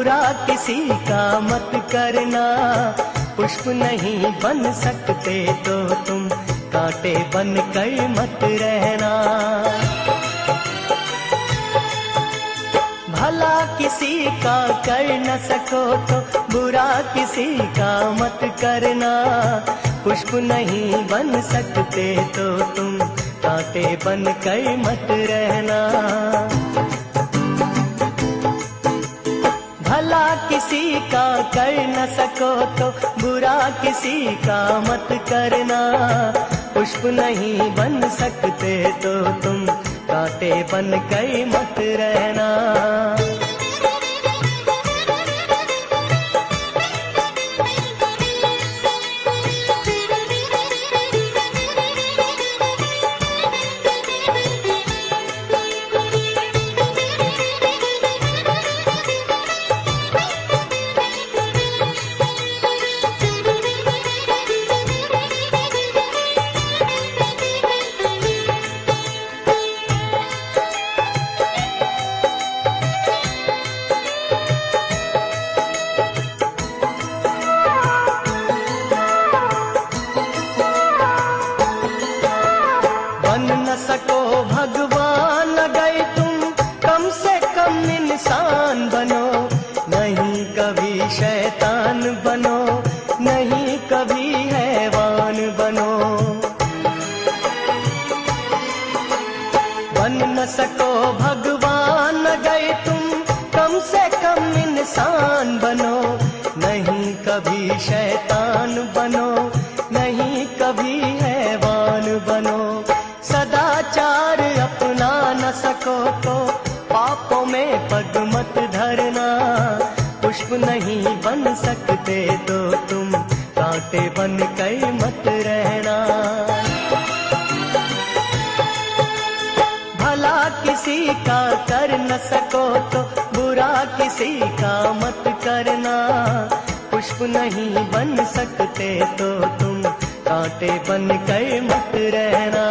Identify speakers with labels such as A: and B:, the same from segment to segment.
A: बुरा किसी का मत करना, पुष्प नहीं बन सकते तो तुम कांटे बन कर मत रहना। भला किसी का कर न सको तो बुरा किसी का मत करना, पुष्प नहीं बन सकते तो तुम कांटे बन कर मत रहना। भला किसी का कर न सको तो बुरा किसी का मत करना, पुष्प नहीं बन सकते तो तुम कांटे बन कर मत रहना। बन न सको भगवान अगर तुम कम से कम इंसान बनो, नहीं कभी शैतान बनो, नहीं कभी हैवान बनो। बन न सको भगवान अगर तुम कम से कम इंसान बनो, नहीं कभी शैतान बनो, नहीं कभी हैवान बनो। सदाचार अपना न सको तो पापों में पग मत धरना, पुष्प नहीं बन सकते तो तुम कांटे बन कर मत रहना। भला किसी का कर न सको तो बुरा किसी का मत करना, पुष्प नहीं बन सकते तो तुम कांटे बन कर मत रहना।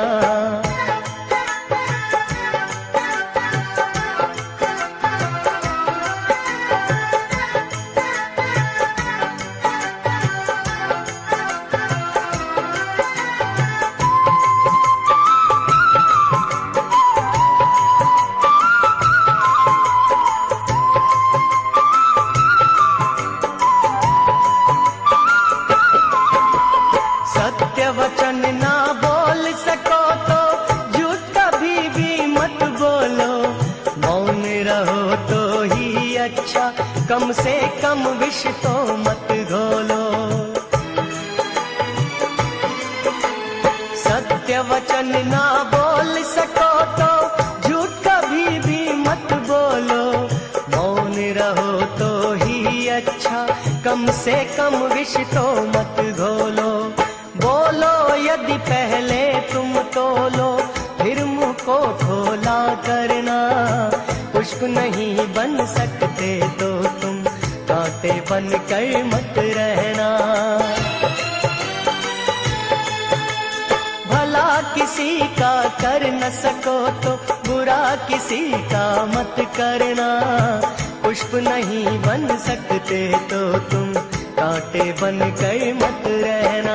A: सत्य वचन ना बोल सको तो झूठ कभी भी मत बोलो, मौन रहो तो ही अच्छा, कम से कम विष तो मत घोलो। सत्य वचन ना बोल सको तो झूठ कभी भी मत बोलो, मौन रहो तो ही अच्छा, कम से कम विष तो मत घोलो। बोलो यदि पहले तुम तोलो, फिर मुंह को खोला करना, पुष्प नहीं बन सकते तो तुम कांटे बन कर मत रहना। भला किसी का कर न सको तो बुरा किसी का मत करना, पुष्प नहीं बन सकते तो तुम कांटे बन कर मत रहना।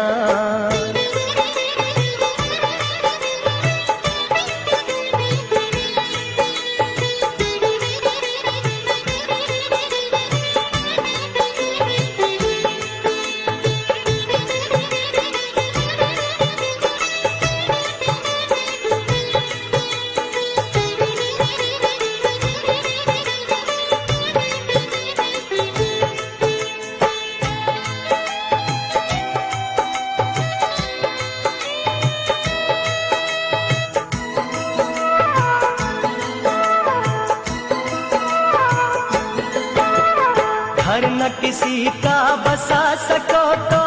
A: घर न किसी का बसा सको तो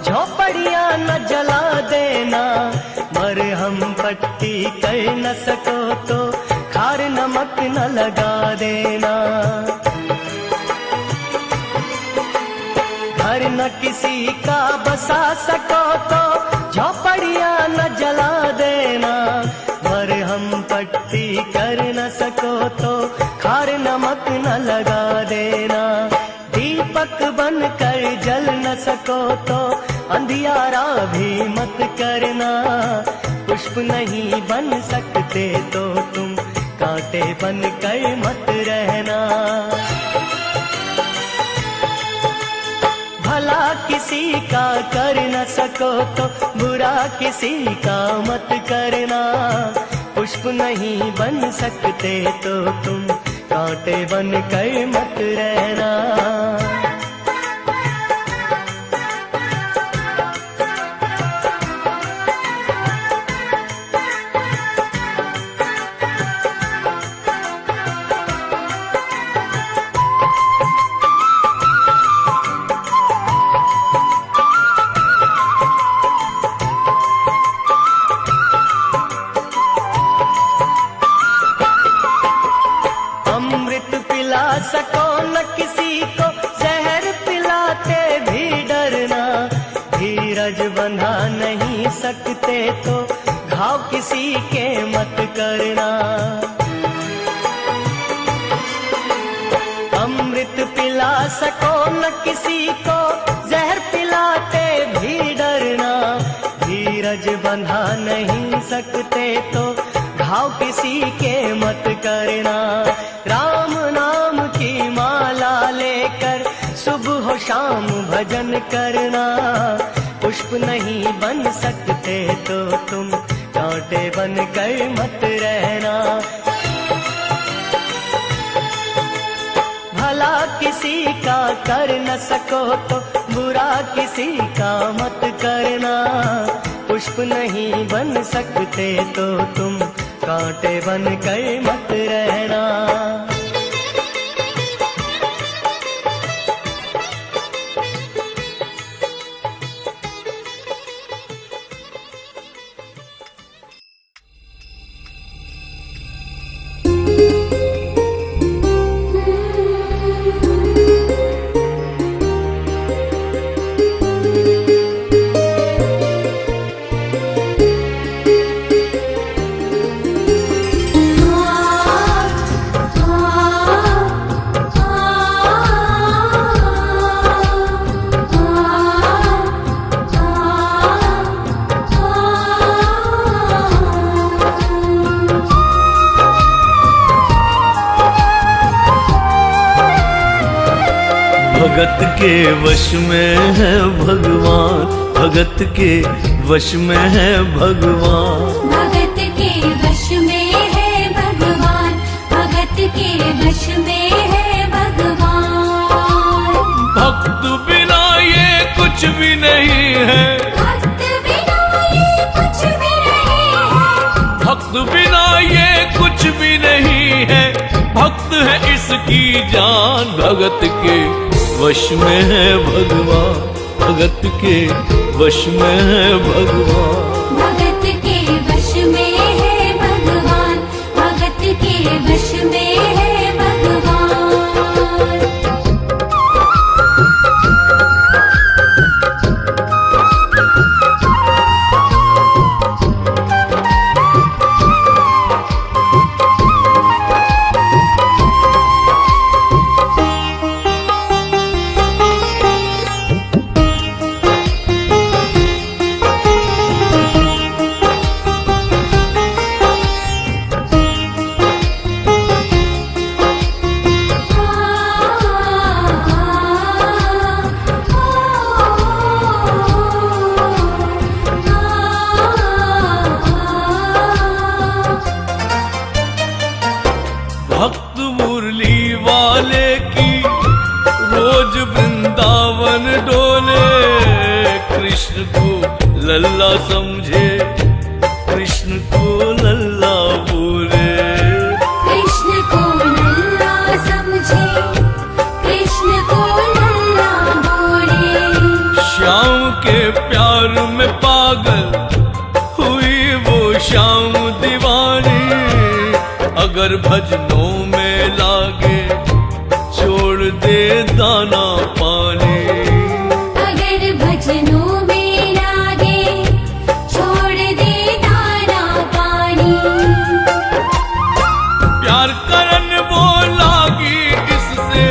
A: झोपड़ियां न जला देना, मरहम पट्टी कर न सको तो खार नमक न लगा देना। घर न किसी का बसा सको तो झोपड़ियां न जला देना, मरहम पट्टी कर न सको तो खार नमक न लगा देना। दीपक बन कर जल न सको तो अंधियारा भी मत करना। पुष्प नहीं बन सकते तो तुम कांटे बन कर मत रहना। भला किसी का कर न सको तो बुरा किसी का मत करना। पुष्प नहीं बन सकते तो तुम कांटे बन कर मत रहना। अमृत पिला सको न किसी को, जहर पिलाते भी डरना। धीरज बंधा नहीं सकते तो घाव किसी के मत करना। अमृत पिला सको न किसी को, जहर पिलाते भी डरना। धीरज बंधा नहीं सकते तो घाव किसी के मत करना। राम नाम की माला लेकर सुबह हो शाम भजन करना। पुष्प नहीं बन सकते तो तुम कांटे बन कर मत रहना। भला किसी का कर न सको तो बुरा किसी का मत करना। पुष्प नहीं बन सकते तो तुम कांटे बन कर मत रहना।
B: भगत के वश में है भगवान, भगत के वश में है भगवान।
C: भगत के वश में है भगवान, भगत के वश में है भगवान।
B: भक्त बिना ये कुछ भी नहीं है,
C: भक्त बिना ये कुछ भी नहीं है,
B: भक्त बिना ये कुछ भी नहीं है। भक्त है इसकी जान, भगत के वश में है भगवान, भगत के वश में है भगवान।
C: भगत के वश में है भगवान, भगत के वश में है भगवान।
B: भक्त मुरली वाले की रोज वृंदावन डोले। कृष्ण को लल्ला समझे, कृष्ण को लल्ला बोले।
C: कृष्ण को लल्ला समझे, कृष्ण को लल्ला बोले।
B: श्याम के प्यार में पागल हुई वो श्याम दीवानी। अगर भजनों में लागे छोड़ दे दाना पानी।
C: अगर भजनों में लागे छोड़ दे दाना पानी।
B: प्यार करन वो लागी इससे,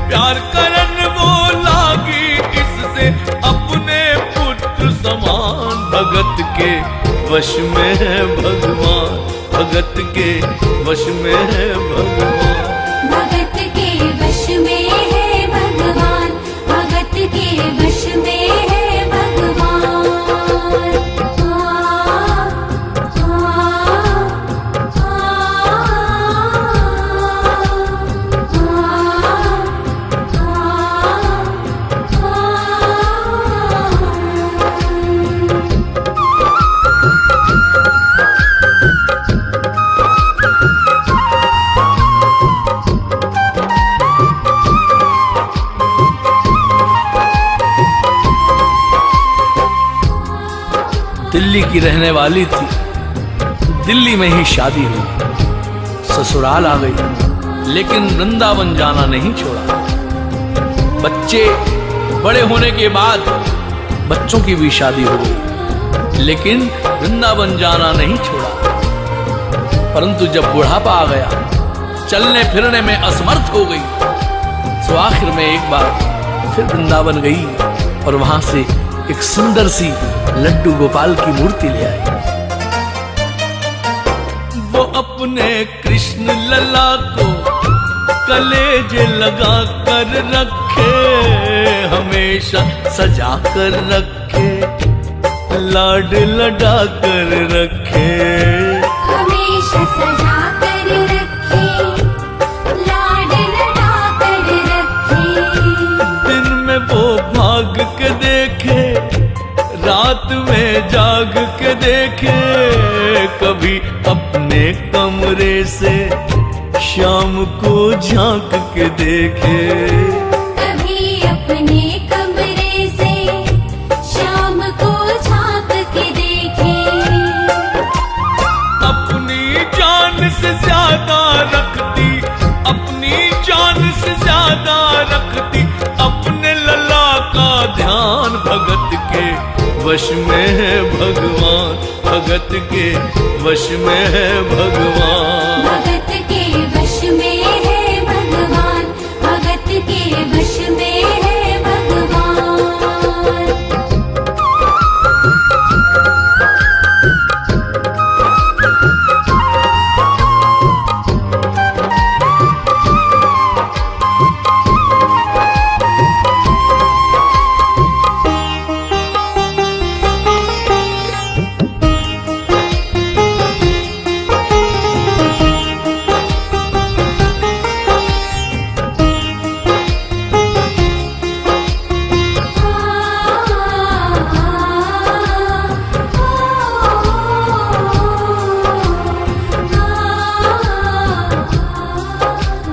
B: प्यार करन वो भगत के वश में है भगवान, भगत के वश में है भगवान।
C: भगत के वश में है भगवान, भगत के वश में है भगवान।
B: दिल्ली की रहने वाली थी, दिल्ली में ही शादी हुई, ससुराल आ गई, लेकिन वृंदावन जाना नहीं छोड़ा। बच्चे बड़े होने के बाद बच्चों की भी शादी हो गई, लेकिन वृंदावन जाना नहीं छोड़ा। परंतु जब बुढ़ापा आ गया, चलने फिरने में असमर्थ हो गई, तो आखिर में एक बार फिर वृंदावन गई और वहां से एक सुंदर सी लड्डू गोपाल की मूर्ति ले आई। वो अपने कृष्ण लला को कलेजे लगा कर रखे, हमेशा सजा कर रखे, लाड लडा कर रखे,
C: हमेशा सजा कर रखे, लाड लडा कर रखे।
B: दिन में वो भाग के देखे, रात में जाग के देखे, कभी अपने कमरे से शाम को झांक के देखे,
C: कभी अपने कमरे से शाम को झांक के देखे।
B: अपनी जान से ज्यादा रखती, अपनी जान से ज्यादा रखती, अपने लला का ध्यान। भगत के वश में है भगवान, भगत के वश में है भगवान।
C: भगत के वश में है भगवान, भगत के वश में है भगवान।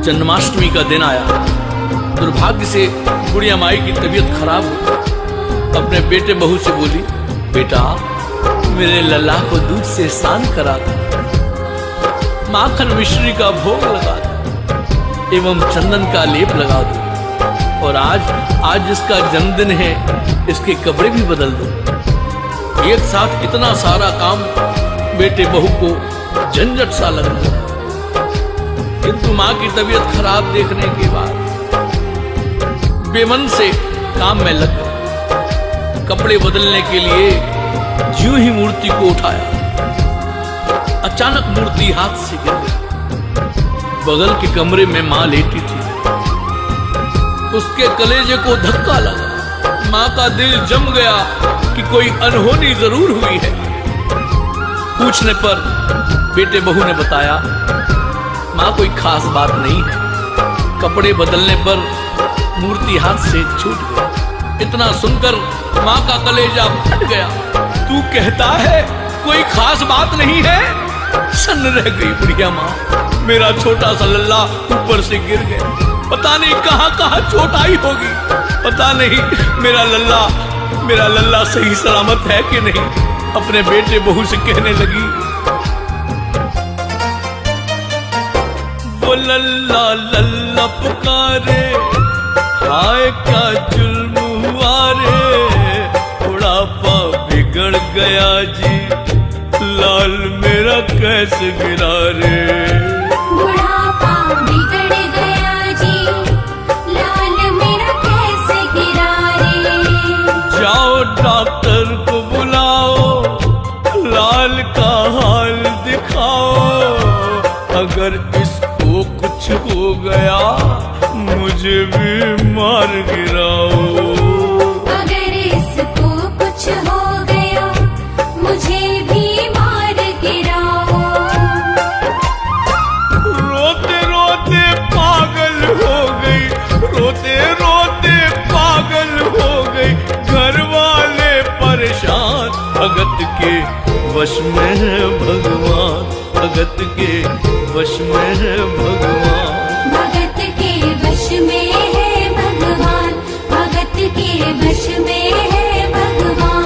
B: जन्माष्टमी का दिन आया। दुर्भाग्य से गुड़िया माई की तबीयत खराब हुई। अपने बेटे बहू से बोली, बेटा मेरे लल्ला को दूध से स्नान करा दो, माखन मिश्री का भोग लगा दो एवं चंदन का लेप लगा दो, और आज इसका जन्मदिन है, इसके कपड़े भी बदल दो। एक साथ इतना सारा काम बेटे बहू को झंझट सा लग रहा। किंतु माँ की तबीयत खराब देखने के बाद बेमन से काम में लग गया। कपड़े बदलने के लिए ज्यों ही मूर्ति को उठाया, अचानक मूर्ति हाथ से गिर गई। बगल के कमरे में माँ लेटी थी, उसके कलेजे को धक्का लगा। माँ का दिल जम गया कि कोई अनहोनी जरूर हुई है। पूछने पर बेटे बहू ने बताया, माँ कोई खास बात नहीं है, कपड़े बदलने पर मूर्ति हाथ से छूट गई। इतना सुनकर माँ का कलेजा फट गया। तू कहता है कोई खास बात नहीं है? सन्न रह गई बुढ़िया माँ। मेरा छोटा सा लल्ला ऊपर से गिर गया, पता नहीं कहाँ कहाँ चोट आई होगी। पता नहीं मेरा लल्ला सही सलामत है कि नहीं। अपने बेटे बहू से कहने लगी, वो लल्ला लल्ला पुकारे, हाय क्या जुल्म हुआ रे, बुढ़ापा बिगड़ गया जी, लाल मेरा कैसे गिरा रे।
C: बुढ़ापा बिगड़ गया जी, लाल मेरा कैसे गिरा रे।
B: जाओ डॉक्टर को बुलाओ, मुझे भी मार गिराओ।
C: अगर इसको कुछ हो गया मुझे भी मार गिराओ।
B: रोते रोते पागल हो गई, रोते रोते पागल हो गई, घर वाले परेशान। भगत के वश में है भगवान, भगत के वश में है भगवान।
C: भगत के वश में है भगवान, भगत के वश में है भगवान।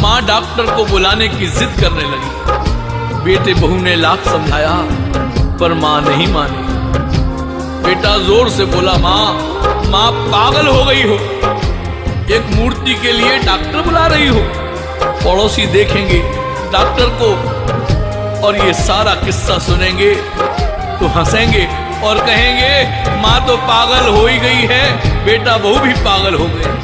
B: माँ डॉक्टर को बुलाने की जिद करने लगी। बेटे बहू ने लाख समझाया पर माँ नहीं मानी। बेटा जोर से बोला, माँ पागल हो गई हो, एक मूर्ति के लिए डॉक्टर बुला रही हो। पड़ोसी देखेंगे डॉक्टर को और ये सारा किस्सा सुनेंगे तो हंसेंगे और कहेंगे माँ तो पागल हो ही गई है, बेटा बहू भी पागल हो गए।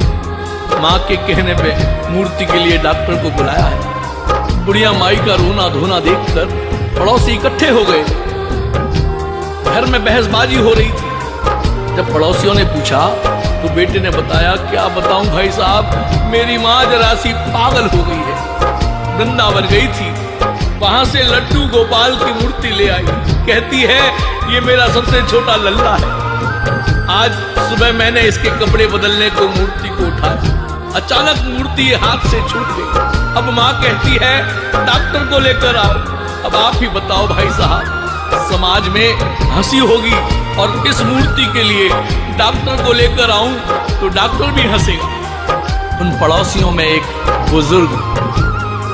B: माँ के कहने पे मूर्ति के लिए डॉक्टर को बुलाया है। बुढ़िया माई का रोना धोना देखकर पड़ोसी इकट्ठे हो गए। घर में बहसबाजी हो रही थी। जब पड़ोसियों ने पूछा तो बेटे ने बताया, क्या बताऊं भाई साहब, मेरी माँ जरा सी पागल हो गई है। वृंदावन गई थी, वहां से लड्डू गोपाल की मूर्ति ले आई। कहती है ये मेरा सबसे छोटा लल्ला है। आज सुबह मैंने इसके कपड़े बदलने को मूर्ति को उठाया, अचानक मूर्ति हाथ से छूट गई। अब माँ कहती है डॉक्टर को लेकर आओ। अब आप ही बताओ भाई साहब, समाज में हंसी होगी और इस मूर्ति के लिए डॉक्टर को लेकर आऊं तो डॉक्टर भी हंसेगा। उन पड़ोसियों में एक बुजुर्ग,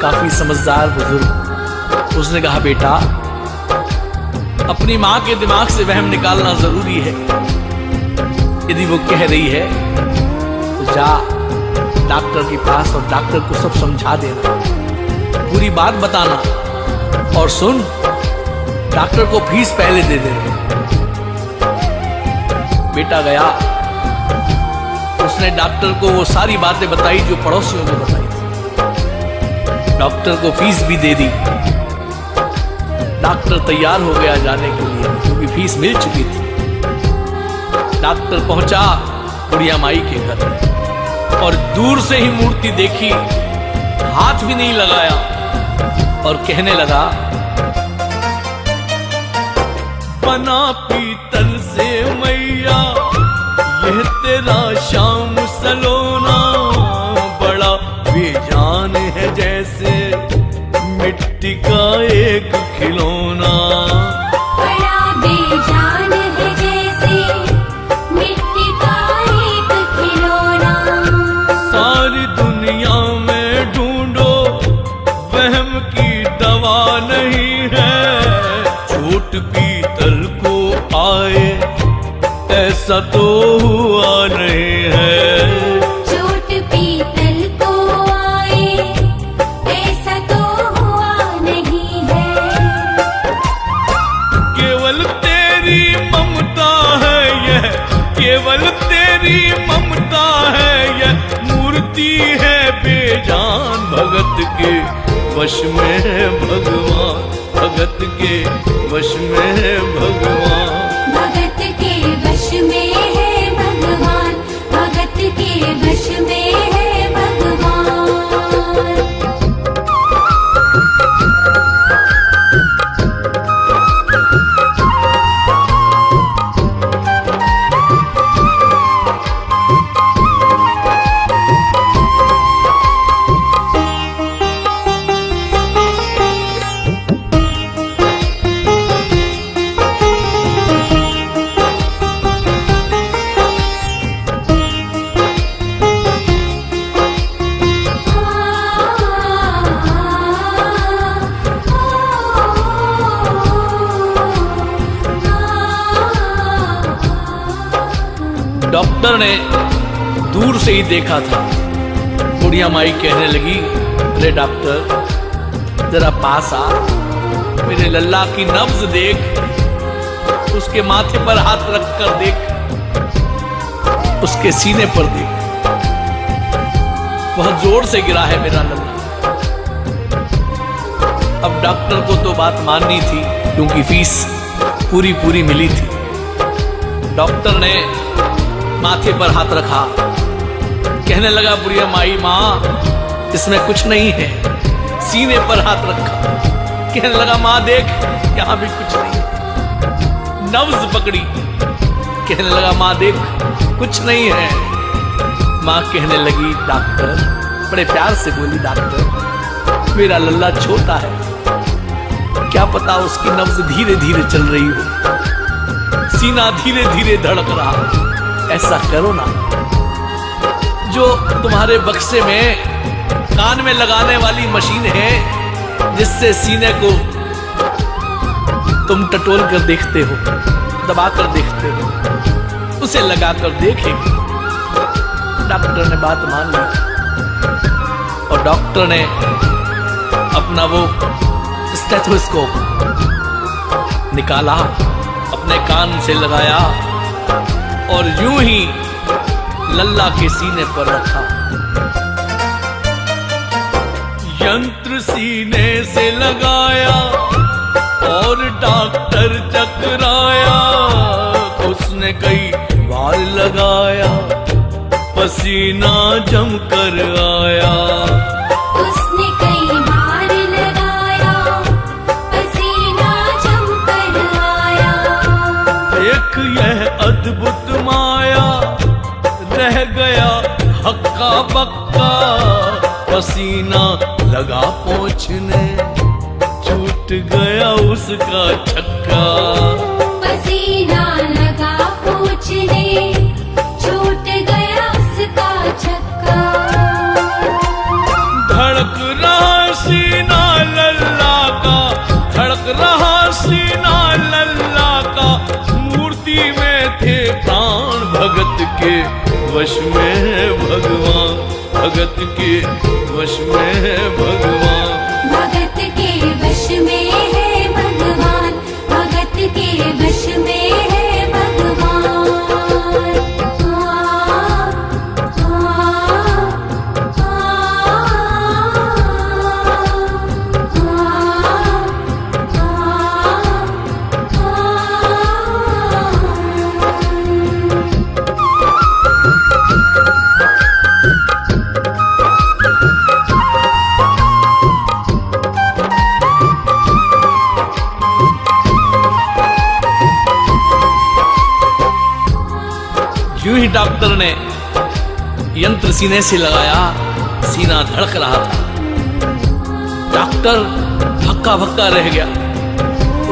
B: काफी समझदार बुजुर्ग, उसने कहा, बेटा अपनी माँ के दिमाग से वहम निकालना जरूरी है। यदि वो कह रही है तो जा डॉक्टर के पास और डॉक्टर को सब समझा देना, पूरी बात बताना और सुन, डॉक्टर को फीस पहले दे देना। बेटा गया, उसने डॉक्टर को वो सारी बातें बताई जो पड़ोसियों ने बताई थी। डॉक्टर को फीस भी दे दी। डॉक्टर तैयार हो गया जाने के लिए क्योंकि फीस मिल चुकी थी। डॉक्टर पहुंचा बुढ़िया माई के घर और दूर से ही मूर्ति देखी, हाथ भी नहीं लगाया और कहने लगा, बना पीतल से मैया यह तेरा शाम सलोना, बड़ा बेजान है जैसे मिट्टी का एक खिलौना।
C: बड़ा बेजान है जैसे मिट्टी का एक खिलौना।
B: सारी दुनिया में ढूंढो वहम की दवा नहीं है, छोट पीतल को आए ऐसा तो हुआ नहीं है।
C: चोट पीतल को आए ऐसा तो हुआ नहीं है।
B: केवल तेरी ममता है यह, केवल तेरी ममता है यह, मूर्ति है बेजान। भगत के वश में है भगवान, भगत के वश में है भगवान।
C: भगत के वश में है भगवान, भगत के वश में है भगवान।
B: डॉक्टर ने दूर से ही देखा था। बुढ़िया माई कहने लगी, अरे डॉक्टर जरा पास आ, मेरे लल्ला की नब्ज देख, उसके माथे पर हाथ रख कर देख, उसके सीने पर देख, बहुत जोर से गिरा है मेरा लल्ला। अब डॉक्टर को तो बात माननी थी क्योंकि फीस पूरी पूरी मिली थी। डॉक्टर ने माथे पर हाथ रखा, कहने लगा, बुढ़िया माई माँ इसमें कुछ नहीं है। सीने पर हाथ रखा, कहने लगा, माँ देख यहां भी कुछ नहीं है। नब्ज पकड़ी, कहने लगा, माँ देख कुछ नहीं है। माँ कहने लगी, डॉक्टर, बड़े प्यार से बोली, डॉक्टर मेरा लल्ला छोटा है, क्या पता उसकी नब्ज धीरे धीरे चल रही हो, सीना धीरे धीरे धड़क रहा। ऐसा करो ना, जो तुम्हारे बक्से में कान में लगाने वाली मशीन है, जिससे सीने को तुम टटोल कर देखते हो, दबा कर देखते हो, उसे लगा कर देखेंगे। डॉक्टर ने बात मान ली और डॉक्टर ने अपना वो स्टेथोस्कोप निकाला, अपने कान से लगाया और यूं ही लल्ला के सीने पर रखा। यंत्र सीने से लगाया और डॉक्टर चकराया, उसने कई बार लगाया, पसीना जम कर आया।
C: उसने कई बार लगाया, पसीना जम कर आया।
B: एक यह अद्भुत माया, रह गया हक्का बक्का, पसीना लगा पोंछने, छूट गया उसका छक्का।
C: पसीना लगा पोंछने, छूट गया उसका छक्का।
B: धड़क रहा सीना लल्ला का, धड़क रहा सीना लल्ला का, मूर्ति में थे प्राण भगत के वश में है भगवान, भगत के वश में है भगवान।
C: भगत के वश में है भगवान, भगत के वश में है भगवान।
B: यूं ही डॉक्टर ने यंत्र सीने से लगाया, सीना धड़क रहा था। डॉक्टर हक्का भक्का रह गया,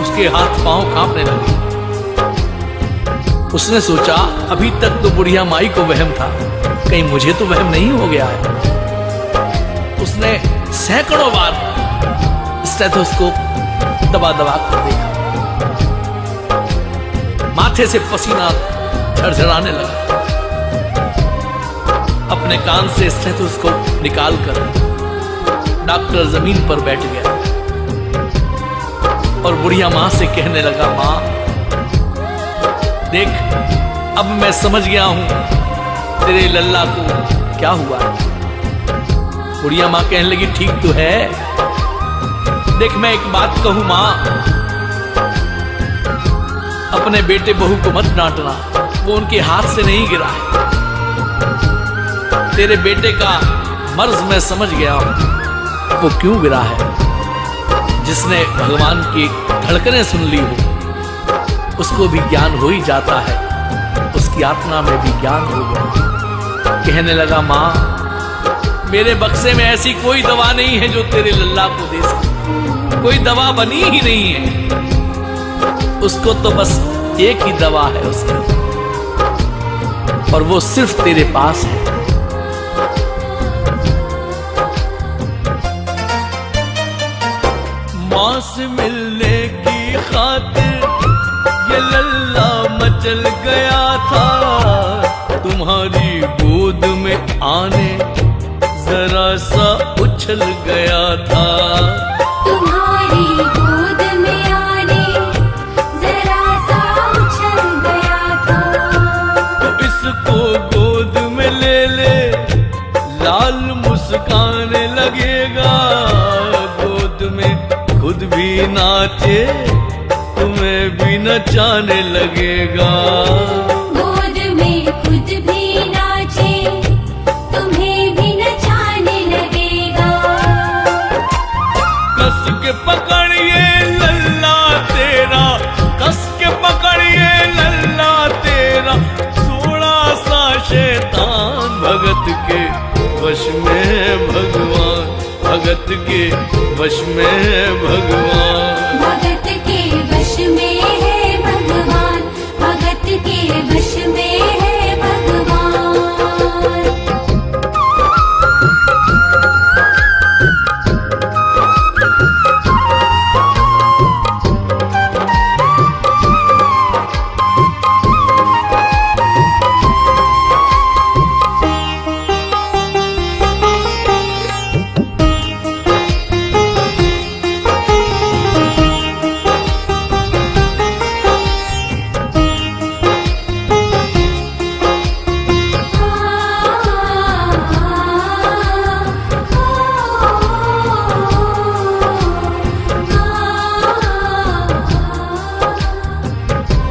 B: उसके हाथ पांव कांपने लगे। उसने सोचा, अभी तक तो बुढ़िया माई को वहम था, कहीं मुझे तो वहम नहीं हो गया है। उसने सैकड़ों बार स्टेथोस्कोप दबा दबा कर देखा, माथे से पसीना झरझराने लगा। अपने कान से स्टेथोस्कोप निकालकर डॉक्टर जमीन पर बैठ गया और बुढ़िया मां से कहने लगा, मां देख, अब मैं समझ गया हूं तेरे लल्ला को क्या हुआ है। बुढ़िया मां कहने लगी, ठीक तो है, देख मैं एक बात कहूं मां, अपने बेटे बहू को मत डांटना, वो उनके हाथ से नहीं गिरा है। तेरे बेटे का मर्ज मैं समझ गया हूं, वो क्यों गिरा है। जिसने भगवान की धड़कनें सुन ली हो, उसको भी ज्ञान हो ही जाता है, उसकी आत्मा में भी ज्ञान हो गया। कहने लगा, मां मेरे बक्से में ऐसी कोई दवा नहीं है जो तेरे लल्ला को दे सके, कोई दवा बनी ही नहीं है। उसको तो बस एक ही दवा है उसकी, और वो सिर्फ तेरे पास है। मां से मिलने की खातिर ये लल्ला मचल गया था, तुम्हारी गोद में आने जरा सा उछल गया था।
C: तुम्हारी गोद में आने जरा सा उछल गया था।
B: तो इसको गोद में ले ले, लाल मुस्काने लगेगा। गोद में खुद भी नाचे, तुम्हें भी नचाने लगेगा।
C: गोद में खुद भी नाचे, तुम्हें भी नचाने लगेगा।
B: कस के पकड़िए लल्ला तेरा, कस के पकड़िए लल्ला तेरा, थोड़ा सा शैतान भगत के वश में है भगवान, भगत के वश में है भगवान।
C: भगत के वश में है भगवान, भगत के वश में है भगवान।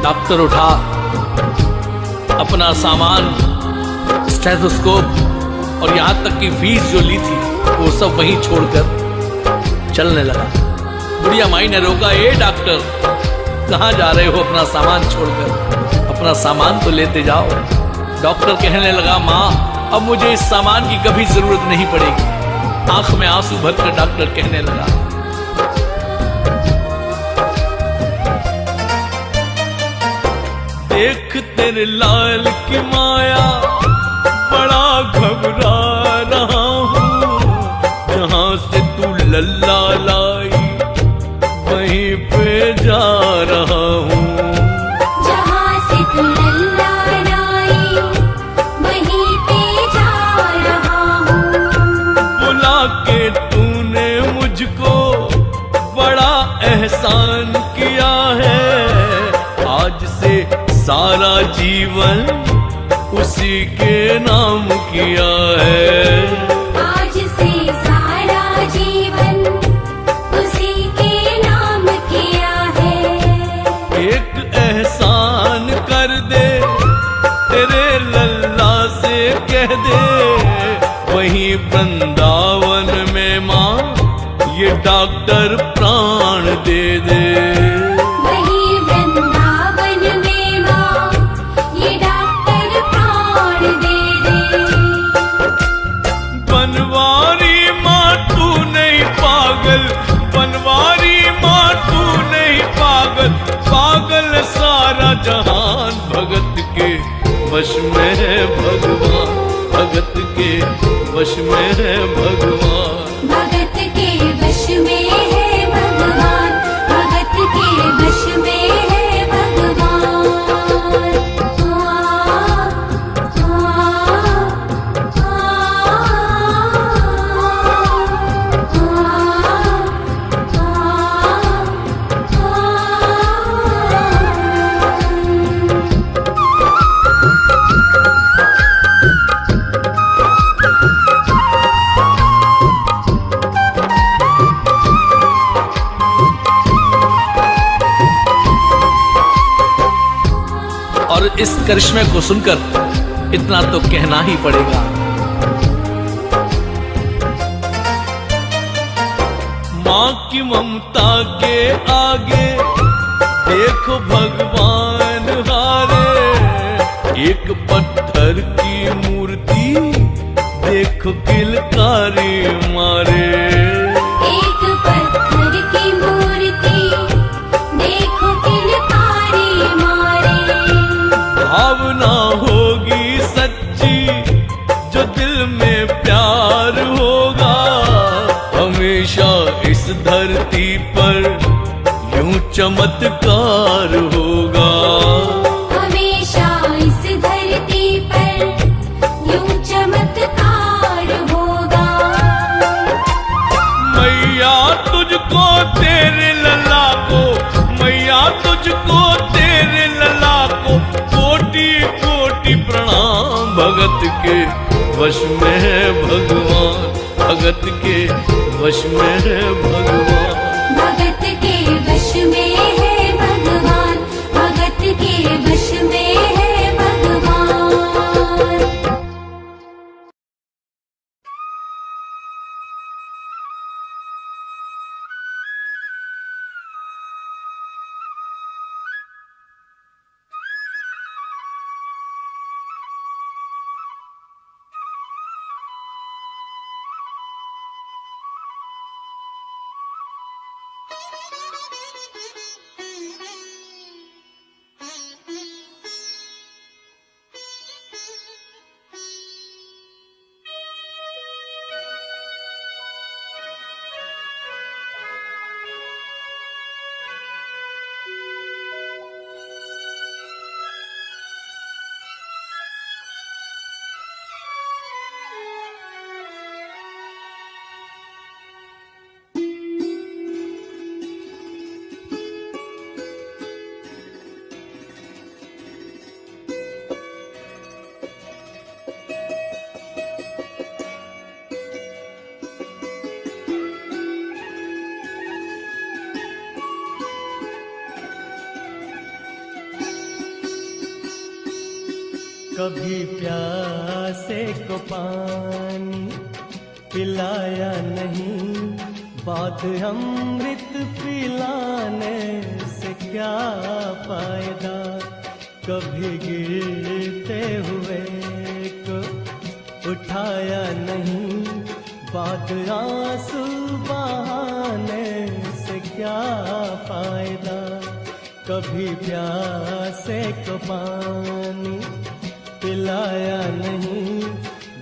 B: डॉक्टर उठा अपना सामान, स्टेथोस्कोप और यहाँ तक कि फीस जो ली थी वो सब वहीं छोड़कर चलने लगा। बुढ़िया माई ने रोका, ए डॉक्टर कहाँ जा रहे हो अपना सामान छोड़कर? अपना सामान तो लेते जाओ। डॉक्टर कहने लगा, माँ अब मुझे इस सामान की कभी जरूरत नहीं पड़ेगी। आंख में आंसू भरकर डॉक्टर कहने लगा, देख तेरे लाल की माया, बड़ा घबरा रहा हूँ। जहाँ से तू लल्ला लाई वहीं पे जा रहा हूँ।
C: जहाँ से तू लल्ला लाई वहीं पे जा रहा हूँ।
B: बुला के तूने मुझको बड़ा एहसान किया है। आज से सारा जीवन उसी के नाम किया है।
C: आज से सारा जीवन उसी के नाम किया है।
B: एक एहसान कर दे, तेरे लल्ला से कह दे, वहीं वृंदावन में माँ ये डॉक्टर प्राण दे दे।
C: वहीं वृंदावन में माँ ये डॉक्टर प्राण दे दे।
B: बनवारी माँ तू नहीं पागल, बनवारी माँ तू नहीं पागल, पागल सारा जहान। भगत के वश में है भगवान, भगत के वश में है भगवान।
C: भगत के वश में है भगवान, भगत के वश में है भगवान।
B: और इस करिश्मे को सुनकर इतना तो कहना ही पड़ेगा, माँ की ममता के आगे देखो भगवान हारे। एक पत्थर की मूर्ति देखो किलकारी मारे।
C: एक पत्थर की मूर्ति देखो किलकारी मारे।
B: भावना होगी सच्ची जो दिल में प्यार होगा, हमेशा इस धरती पर यूं चमत्कार होगा।
C: हमेशा इस धरती पर
B: भगत के वश में है भगवान, भगत के वश में है भगवान।
C: भगत के वश में है भगवान, भगत के वश में है भगवान।
A: कभी प्यासे को पानी पिलाया नहीं, बाद अमृत पिलाने से क्या फायदा। कभी गिरते हुए को उठाया नहीं, बाद आंसू बहाने से क्या फायदा। कभी प्यासे को पानी पिलाया नहीं,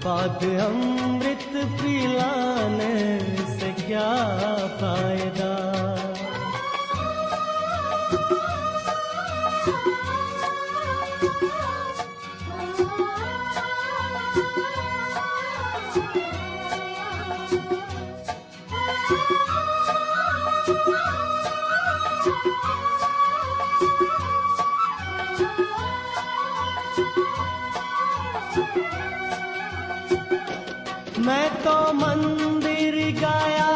A: बाद अमृत पिलाने से क्या फायदा। मैं तो मंदिर गया,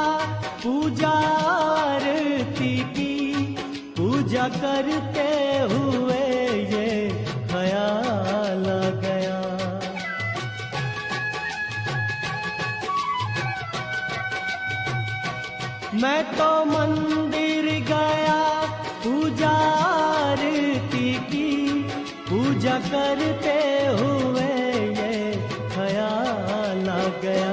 A: पूजा आरती की, पूजा करते हुए ये ख्याल आ गया। मैं तो मंदिर गया, पूजा आरती की, पूजा करते हुए ये ख्याल आ गया।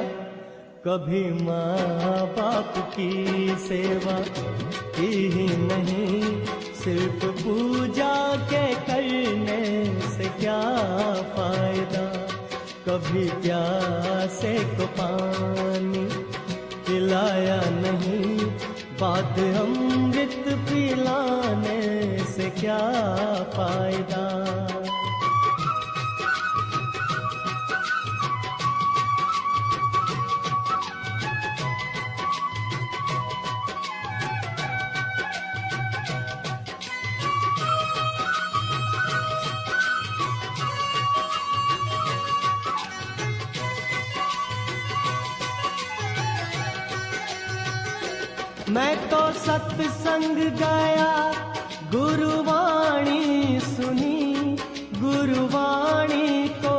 A: कभी माँ बाप की सेवा की ही नहीं, सिर्फ पूजा के करने से क्या फायदा। कभी प्यासे को पानी पिलाया नहीं, बाद अमृत पिलाने से क्या फायदा। मैं तो सत्संग गया, गुरुवाणी सुनी, गुरुवाणी को